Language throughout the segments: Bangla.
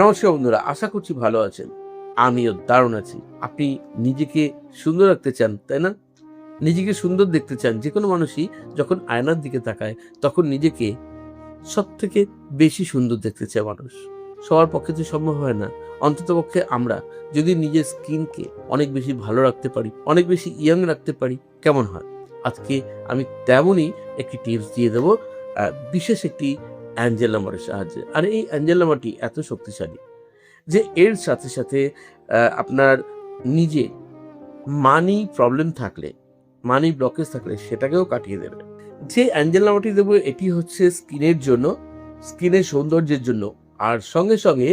নমস্কার বন্ধুরা, আশা করছি ভালো আছেন। আমিও দারুণ আছি। আপনি নিজেকে সুন্দর রাখতে চান, তাই না? নিজেকে সুন্দর দেখতে চান। যেকোনো মানুষই যখন আয়নার দিকে তাকায় তখন নিজেকে সবথেকে বেশি সুন্দর দেখতে চায় মানুষ। সবার পক্ষে তো সম্ভব হয় না। অন্ততপক্ষে আমরা যদি নিজের স্কিনকে অনেক বেশি ভালো রাখতে পারি, অনেক বেশি ইয়াং রাখতে পারি, কেমন হয়? আজকে আমি তেমনই একটি টিপস দিয়ে দেব আ বিশেষ একটি অ্যাঞ্জেল নাম্বারের সাহায্যে। আর এই অ্যাঞ্জেল নাম্বারটি এত শক্তিশালী যে এর সাথে, সাথে আপনার নিজে মানি প্রবলেম থাকলে, মানি ব্লকেজ থাকলে সেটাকেও কাটিয়ে দেবে। যে অ্যাঞ্জেল নামাটি দেবো এটি হচ্ছে স্কিনের জন্য, স্কিনের সৌন্দর্যের জন্য। আর সঙ্গে, সঙ্গে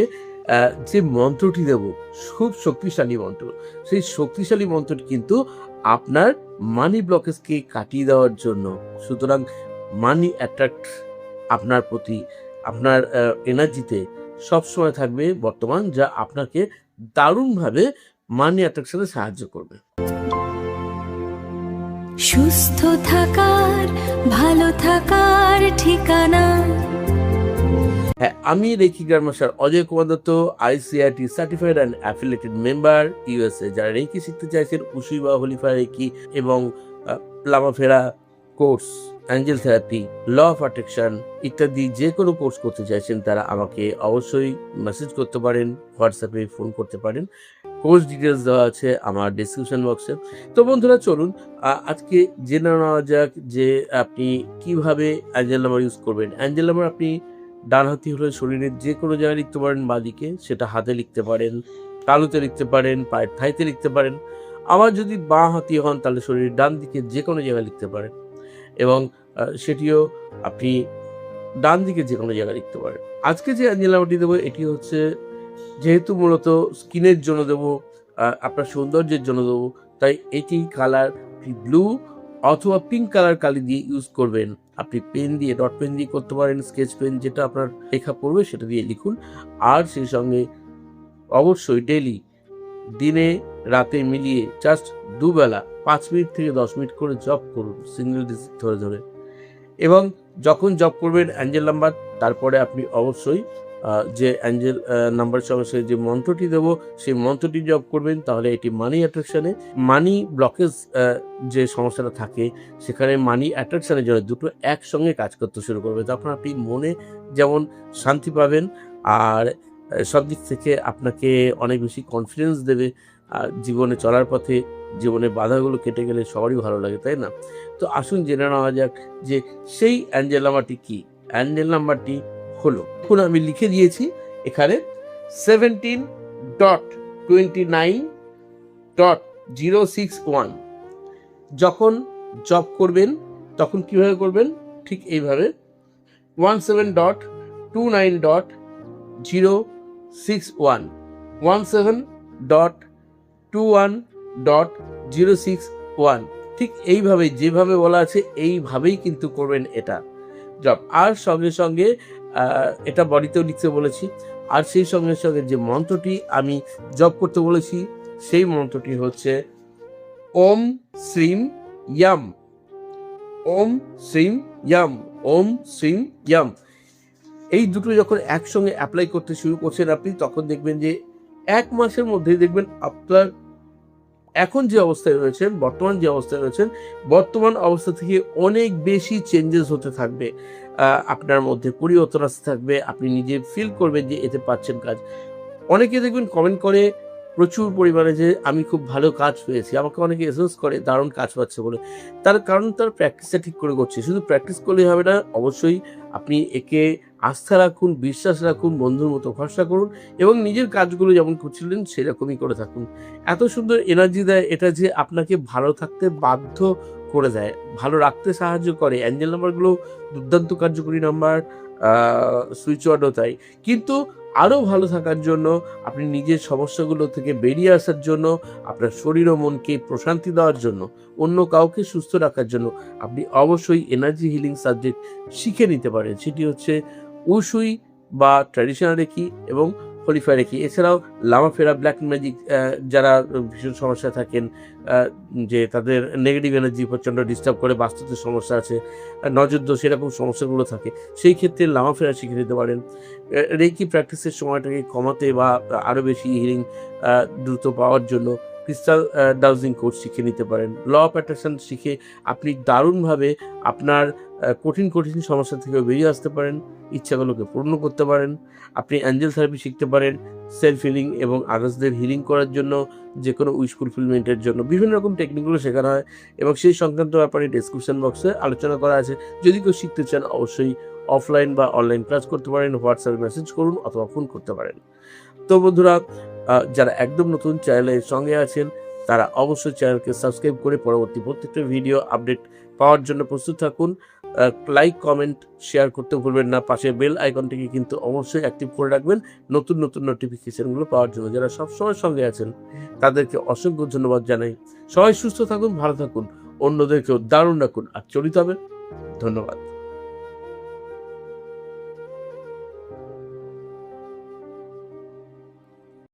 যে মন্ত্রটি দেবো খুব শক্তিশালী মন্ত্র। সেই শক্তিশালী মন্ত্রটি কিন্তু আপনার মানি ব্লকেজকে কাটিয়ে দেওয়ার জন্য। সুতরাং মানি অ্যাট্রাক্ট আপনার প্রতি, আপনার এনার্জিতে সবসময় থাকবে বর্তমান, যা আপনাকে দারুণভাবে মানি অ্যাট্রাকশনে সাহায্য করবে। সুস্থ থাকার ভালো থাকার ঠিকানা। হ্যাঁ, আমি reiki grandmaster Ajay Kumar Dutta, ICRT certified and affiliated member USA. যারা রেকি শিখতে চাইছেন, উশুই বা হলিফা রেকি এবং প্লামাফেরা course, angel therapy, law of attraction ইত্যাদি যে কোনো কোর্স করতে চাইছেন তারা আমাকে অবশ্যই মেসেজ করতে পারেন, হোয়াটসঅ্যাপে ফোন করতে পারেন। কোর্স ডিটেলস দেওয়া আছে আমার ডিসক্রিপশন বক্সে। তো বন্ধুরা চলুন আজকে জেনে নেওয়া যাক যে আপনি কিভাবে অ্যাঞ্জেল নাম্বার ইউজ করবেন। অ্যাঞ্জেল নাম্বার আপনি ডান হাতি হলে শরীরের যে কোনো জায়গায় লিখতে পারেন, বাঁদিকে সেটা হাতে লিখতে পারেন, তালুতে লিখতে পারেন, পায়ের থাইতে লিখতে পারেন। আবার যদি বাঁ হাতি হন তাহলে শরীরের ডান দিকে যে কোনো জায়গায় লিখতে পারেন এবং সেটিও আপনি ডান দিকে যে কোনো জায়গায় লিখতে পারেন। আজকে যে অ্যাঞ্জেল নাম্বারটি দেবো এটি হচ্ছে, যেহেতু মূলত স্কিনের জন্য দেবো, আপনার সৌন্দর্যের জন্য দেবো, তাই এটি কালার ব্লু অথবা পিঙ্ক কালার কালি দিয়ে ইউজ করবেন। আপনি পেন দিয়ে, ডট পেন দিয়ে করতে পারেন, স্কেচ পেন যেটা আপনার লেখা পড়বে সেটা দিয়ে লিখুন। আর সেই সঙ্গে অবশ্যই ডেইলি, দিনে রাতে মিলিয়ে জাস্ট দুবেলা ৫ মিনিট থেকে ১০ মিনিট করে জপ করুন সিঙ্গেল ডিজিট ধরে ধরে। এবং যখন জব করবেন অ্যাঞ্জেল নাম্বার, তারপরে আপনি অবশ্যই যে অ্যাঞ্জেল নাম্বারের সঙ্গে সঙ্গে যে মন্ত্রটি দেবো সেই মন্ত্রটি জব করবেন। তাহলে এটি মানি অ্যাট্রাকশনে, মানি ব্লকেজ যে সমস্যাটা থাকে সেখানে মানি অ্যাট্রাকশনের জন্য দুটো একসঙ্গে কাজ করতে শুরু করবে। তখন আপনি মনে যেমন শান্তি পাবেন, আর সব দিক থেকে আপনাকে অনেক বেশি কনফিডেন্স দেবে। জীবনে চলার পথে জীবনের বাধাগুলো কেটে গেলে সবারই ভালো লাগে, তাই না? তো আসুন জেনে নেওয়া যাক যে সেই অ্যাঞ্জেল নাম্বারটি কি। অ্যাঞ্জেল নাম্বারটি হলো, এখন আমি লিখে দিয়েছি এখানে 17.29.061। যখন জব করবেন তখন কিভাবে করবেন, ঠিক এইভাবে 17.29.061, 17.21.061, ঠিক এইভাবে যেভাবে বলা আছে এইভাবেই কিন্তু করবেন এটা জব। আর সঙ্গে সঙ্গে এটা বডিতেও লিখতে বলেছি। আর সেই সঙ্গে সঙ্গে যে মন্ত্রটি আমি জব করতে বলেছি সেই মন্ত্রটি হচ্ছে ওম শ্রীম ইয়াম, ওম শ্রীম ইয়াম, ওম শ্রীম ইয়াম। এই দুটো যখন একসঙ্গে অ্যাপ্লাই করতে শুরু করছেন আপনি, তখন দেখবেন যে ১ মাসের মধ্যেই দেখবেন আপনার এখন যে অবস্থায় রয়েছেন, বর্তমান যে অবস্থায় রয়েছেন, বর্তমান অবস্থা থেকে অনেক বেশি চেঞ্জেস হতে থাকবে। আপনার মধ্যে পরিবর্তন আসতে থাকবে। আপনি নিজে ফিল করবেন যে এতে পাচ্ছেন কাজ। অনেকে দেখবেন কমেন্ট করে প্রচুর পরিমাণে যে আমি খুব ভালো কাজ পেয়েছি। আমাকে অনেকে এসএমএস করে দারুণ কাজ পাচ্ছে বলে। তার কারণ তার প্র্যাকটিসটা ঠিক করে করছে। শুধু প্র্যাকটিস করলেই হবে না, অবশ্যই আপনি একে আস্থা রাখুন, বিশ্বাস রাখুন, বন্ধুর মতো ভরসা করুন এবং নিজের কাজগুলো যেমন করছিলেন সেরকমই করে থাকুন। এত সুন্দর এনার্জি দেয় এটা যে আপনাকে ভালো থাকতে বাধ্য করে দেয়, ভালো রাখতে সাহায্য করে। অ্যাঞ্জেল নাম্বারগুলো দুর্দান্ত কার্যকরী নাম্বার, সুইচ ওয়ার্ডও তাই। কিন্তু আরও ভালো থাকার জন্য, আপনি নিজের সমস্যাগুলো থেকে বেরিয়ে আসার জন্য, আপনার শরীর ও মনকে প্রশান্তি দেওয়ার জন্য, অন্য কাউকে সুস্থ রাখার জন্য আপনি অবশ্যই এনার্জি হিলিং সাবজেক্ট শিখে নিতে পারেন। সেটি হচ্ছে উশুই বা ট্র্যাডিশনাল রেকি এবং হোলিফায়ার রেকি। এছাড়াও লামাফেরা, ব্ল্যাক ম্যাজিক যারা ভীষণ সমস্যায় থাকেন, যে তাদের নেগেটিভ এনার্জি প্রচণ্ড ডিস্টার্ব করে, বাস্তুতে সমস্যা আছে, নজর দোষ এরকম সমস্যাগুলো থাকে, সেই ক্ষেত্রে লামাফেরা শিখে নিতে পারেন। রেকি প্র্যাকটিসের সময়টাকে কমাতে বা আরও বেশি হিলিং দ্রুত পাওয়ার জন্য ক্রিস্টাল ডাউজিং কোর্স শিখে নিতে পারেন। ল অফ অ্যাট্রাকশন শিখে আপনি দারুণভাবে আপনার কঠিন সমস্যা থেকে বেরিয়ে আসতে পারেন, ইচ্ছাগুলোকে পূর্ণ করতে পারেন। আপনি অ্যাঞ্জেল থেরাপি শিখতে পারেন সেলফ হিলিং এবং আদার্সদের হিলিং করার জন্য, যে কোনো উইশ ফুলফিলমেন্টের জন্য বিভিন্ন রকম টেকনিকগুলো শেখানো হয় এবং সেই সংক্রান্ত ব্যাপারে ডেসক্রিপশন বক্সে আলোচনা করা আছে। যদি কেউ শিখতে চান অবশ্যই অফলাইন বা অনলাইন ক্লাস করতে পারেন, হোয়াটসঅ্যাপে মেসেজ করুন অথবা ফোন করতে পারেন। তো বন্ধুরা, যারা একদম নতুন চ্যানেলের সঙ্গে আছেন তারা অবশ্যই চ্যানেলকে সাবস্ক্রাইব করে পরবর্তী প্রত্যেকটা ভিডিও আপডেট পাওয়ার জন্য প্রস্তুত থাকুন। লাইক, কমেন্ট, শেয়ার করতে ভুলবেন না। পাশে বেল আইকনটিকে কিন্তু অবশ্যই অ্যাক্টিভ করে রাখবেন নতুন নোটিফিকেশনগুলো পাওয়ার জন্য। যারা সবসময় সঙ্গে আছেন তাদেরকে অসংখ্য ধন্যবাদ জানাই। সবাই সুস্থ থাকুন, ভালো থাকুন, অন্যদেরকেও দারুণ রাখুন আর চলিত হবে। ধন্যবাদ।